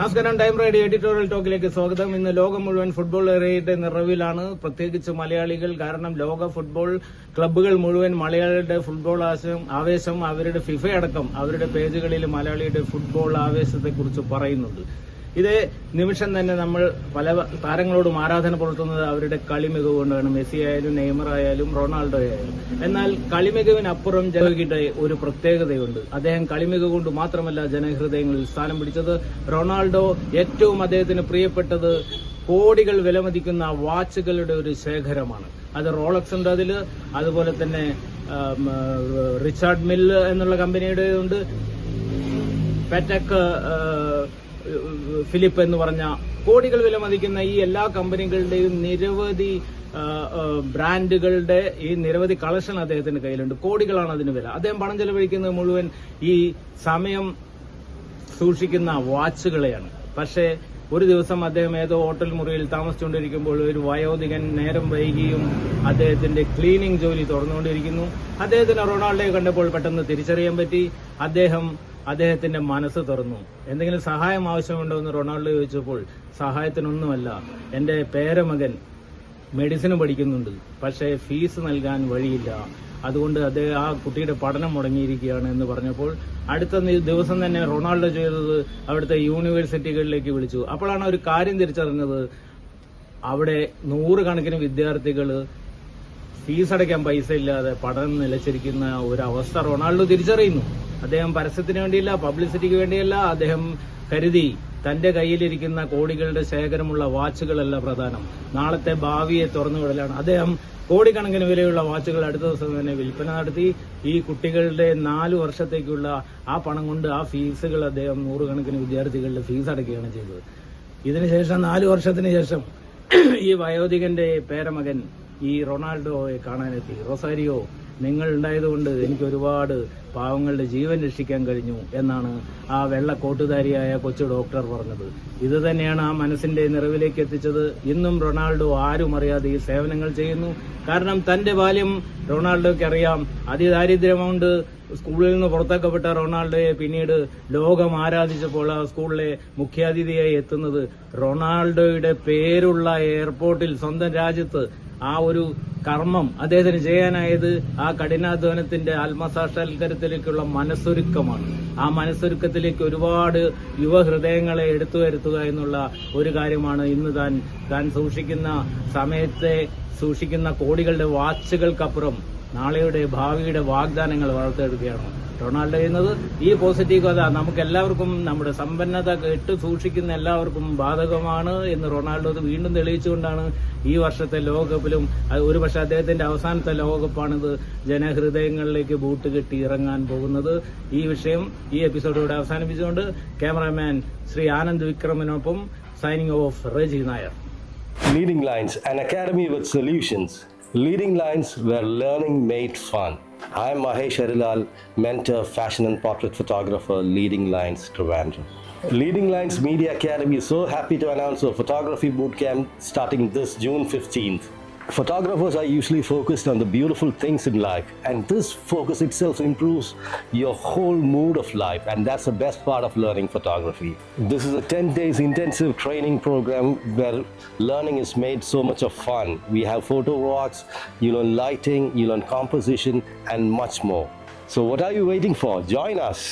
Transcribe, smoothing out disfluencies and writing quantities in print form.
നമസ്കാരം. Time ride editorial ടോക്കിലേക്ക് സ്വാഗതം. ഇന്ന് ലോകം മുഴുവൻ ഫുട്ബോൾ ഏറിയുടെ നിറവിലാണ്, പ്രത്യേകിച്ച് മലയാളികൾ. കാരണം ലോക ഫുട്ബോൾ ക്ലബ്ബുകൾ മുഴുവൻ മലയാളിയുടെ ഫുട്ബോൾ ആവേശം അവരുടെ ഫിഫ അടക്കം അവരുടെ പേജുകളിൽ മലയാളിയുടെ ഫുട്ബോൾ ആവേശത്തെക്കുറിച്ച് പറയുന്നുണ്ട്. ഇതേ നിമിഷം തന്നെ നമ്മൾ പല താരങ്ങളോടും ആരാധന പുലർത്തുന്നത് അവരുടെ കളിമികവ് കൊണ്ടാണ്. മെസ്സി ആയാലും നെയ്മർ ആയാലും റൊണാൾഡോ ആയാലും. എന്നാൽ കളിമികവിനപ്പുറം ജനങ്ങളുടെ ഒരു പ്രത്യേകതയുണ്ട്. അദ്ദേഹം കളിമികവ് കൊണ്ട് മാത്രമല്ല ജനഹൃദയങ്ങളിൽ സ്ഥാനം പിടിച്ചത്. റൊണാൾഡോ ഏറ്റവും അദ്ദേഹത്തിന് പ്രിയപ്പെട്ടത് കോടികൾ വിലമതിക്കുന്ന വാച്ചുകളുടെ ഒരു ശേഖരമാണ്. അത് റോളക്സ് ഉണ്ട് അതിൽ, അതുപോലെ തന്നെ റിച്ചാർഡ് മില്ല് എന്നുള്ള കമ്പനിയുടെ ഉണ്ട്, പെറ്റക് ഫിലിപ്പ് എന്ന് പറഞ്ഞ കോടികൾ വിലമതിക്കുന്ന ഈ എല്ലാ കമ്പനികളുടെയും നിരവധി ബ്രാൻഡുകളുടെ ഈ നിരവധി കളക്ഷൻ അദ്ദേഹത്തിന്റെ കയ്യിലുണ്ട്. കോടികളാണ് അതിന് വില. അദ്ദേഹം പണം ചെലവഴിക്കുന്നത് മുഴുവൻ ഈ സമയം സൂക്ഷിക്കുന്ന വാച്ചുകളെയാണ്. പക്ഷേ ഒരു ദിവസം അദ്ദേഹം ഏതോ ഹോട്ടൽ മുറിയിൽ താമസിച്ചുകൊണ്ടിരിക്കുമ്പോൾ ഒരു വയോധികൻ നേരം വൈകിയും അദ്ദേഹത്തിന്റെ ക്ലീനിംഗ് ജോലി തുറന്നുകൊണ്ടിരിക്കുന്നു. അദ്ദേഹത്തിന് റൊണാൾഡോയെ കണ്ടപ്പോൾ പെട്ടെന്ന് തിരിച്ചറിയാൻ പറ്റി. അദ്ദേഹത്തിന്റെ മനസ്സ് തുറന്നു. എന്തെങ്കിലും സഹായം ആവശ്യമുണ്ടോ എന്ന് റൊണാൾഡോ ചോദിച്ചപ്പോൾ സഹായത്തിനൊന്നുമല്ല, എന്റെ പേരമകൻ മെഡിസിൻ പഠിക്കുന്നുണ്ട്, പക്ഷേ ഫീസ് നൽകാൻ വഴിയില്ല, അതുകൊണ്ട് അദ്ദേഹം ആ കുട്ടിയുടെ പഠനം മുടങ്ങിയിരിക്കുകയാണ് എന്ന് പറഞ്ഞപ്പോൾ അടുത്ത ദിവസം തന്നെ റൊണാൾഡോ ചെയ്തത് അവിടുത്തെ യൂണിവേഴ്സിറ്റികളിലേക്ക് വിളിച്ചു. അപ്പോഴാണ് ഒരു കാര്യം തിരിച്ചറിഞ്ഞത്. അവിടെ 100 കണക്കിന് വിദ്യാർത്ഥികൾ ഫീസ് അടയ്ക്കാൻ പൈസ ഇല്ലാതെ പഠനം നിലച്ചിരിക്കുന്ന ഒരു അവസ്ഥ റൊണാൾഡോ തിരിച്ചറിയുന്നു. അദ്ദേഹം പരസ്യത്തിന് വേണ്ടിയില്ല, പബ്ലിസിറ്റിക്ക് വേണ്ടിയല്ല. അദ്ദേഹം കരുതി തന്റെ കയ്യിലിരിക്കുന്ന കോടികളുടെ ശേഖരമുള്ള വാച്ചുകളല്ല പ്രധാനം, നാളത്തെ ഭാവിയെ തുറന്നുവിടലാണ്. അദ്ദേഹം കോടിക്കണക്കിന് വിലയുള്ള വാച്ചുകൾ അടുത്ത ദിവസം തന്നെ വിൽപ്പന നടത്തി. ഈ കുട്ടികളുടെ 4 വർഷത്തേക്കുള്ള ആ പണം കൊണ്ട് ആ ഫീസുകൾ അദ്ദേഹം 100 കണക്കിന് വിദ്യാർത്ഥികളുടെ ഫീസ് അടയ്ക്കുകയാണ് ചെയ്തത്. ഇതിനുശേഷം 4 വർഷത്തിന് ശേഷം ഈ വയോധികന്റെ പേരമകൻ ഈ റൊണാൾഡോയെ കാണാനെത്തി. റൊസാരിയോ, നിങ്ങൾ ഉണ്ടായതുകൊണ്ട് എനിക്ക് ഒരുപാട് പാവങ്ങളുടെ ജീവൻ രക്ഷിക്കാൻ കഴിഞ്ഞു എന്നാണ് ആ വെള്ള കോട്ടുധാരിയായ കൊച്ചു ഡോക്ടർ പറഞ്ഞത്. ഇത് തന്നെയാണ് ആ മനസ്സിന്റെ നിറവിലേക്ക് എത്തിച്ചത്. ഇന്നും റൊണാൾഡോ ആരും അറിയാതെ ഈ സേവനങ്ങൾ ചെയ്യുന്നു. കാരണം തന്റെ ബാല്യം റൊണാൾഡോയ്ക്ക് അറിയാം. അതിദാരിദ്ര്യം കൊണ്ട് സ്കൂളിൽ നിന്ന് പുറത്താക്കപ്പെട്ട റൊണാൾഡോയെ പിന്നീട് ലോകം ആരാധിച്ചപ്പോൾ ആ സ്കൂളിലെ മുഖ്യാതിഥിയായി എത്തുന്നത് റൊണാൾഡോയുടെ പേരുള്ള എയർപോർട്ടിൽ സ്വന്തം രാജ്യത്ത് ആ ഒരു കർമ്മം അദ്ദേഹത്തിന് ചെയ്യാനായത് ആ കഠിനാധ്വാനത്തിന്റെ ആത്മസാക്ഷാത്കാരത്തിലേക്കുള്ള മനസ്സൊരുക്കമാണ്. ആ മനസ്സൊരുക്കത്തിലേക്ക് ഒരുപാട് യുവഹൃദയങ്ങളെ എടുത്തു വരുത്തുക എന്നുള്ള ഒരു കാര്യമാണ് ഇന്ന് താൻ സൂക്ഷിക്കുന്ന സമയത്തെ സൂക്ഷിക്കുന്ന കോടികളുടെ വാച്ചുകൾക്കപ്പുറം നാളെയുടെ ഭാവിയുടെ വാഗ്ദാനങ്ങൾ വളർത്തെടുക്കുകയാണ് റൊണാൾഡോ ചെയ്യുന്നത്. ഈ പോസിറ്റീവത നമുക്ക് എല്ലാവർക്കും, നമ്മുടെ സമ്പന്നത കെട്ട് സൂക്ഷിക്കുന്ന എല്ലാവർക്കും ബാധകമാണ് എന്ന് റൊണാൾഡോ വീണ്ടും തെളിയിച്ചുകൊണ്ടാണ് ഈ വർഷത്തെ ലോകകപ്പിലും, ഒരുപക്ഷെ അദ്ദേഹത്തിന്റെ അവസാനത്തെ ലോകകപ്പാണിത്, ജനഹൃദയങ്ങളിലേക്ക് ബൂട്ട് കെട്ടി ഇറങ്ങാൻ പോകുന്നത്. ഈ വിഷയം ഈ എപ്പിസോഡോടെ അവസാനിപ്പിച്ചുകൊണ്ട് ക്യാമറാമാൻ ശ്രീ ആനന്ദ് വിക്രമിനൊപ്പം signing off Reji Nair. Leading Lines, an academy with solutions. Leading Lines, where learning made fun. I am Mahesh Arilal, mentor, fashion and portrait photographer, Leading Lines, Trivandrum. Leading Lines Media Academy is so happy to announce a photography bootcamp starting this June 15th. Photographers are usually focused on the beautiful things in life, and this focus itself improves your whole mood of life, and that's the best part of learning photography. This is a 10 days intensive training program where learning is made so much of fun. We have photo walks, you learn lighting, you learn composition, and much more. So what are you waiting for? Join us.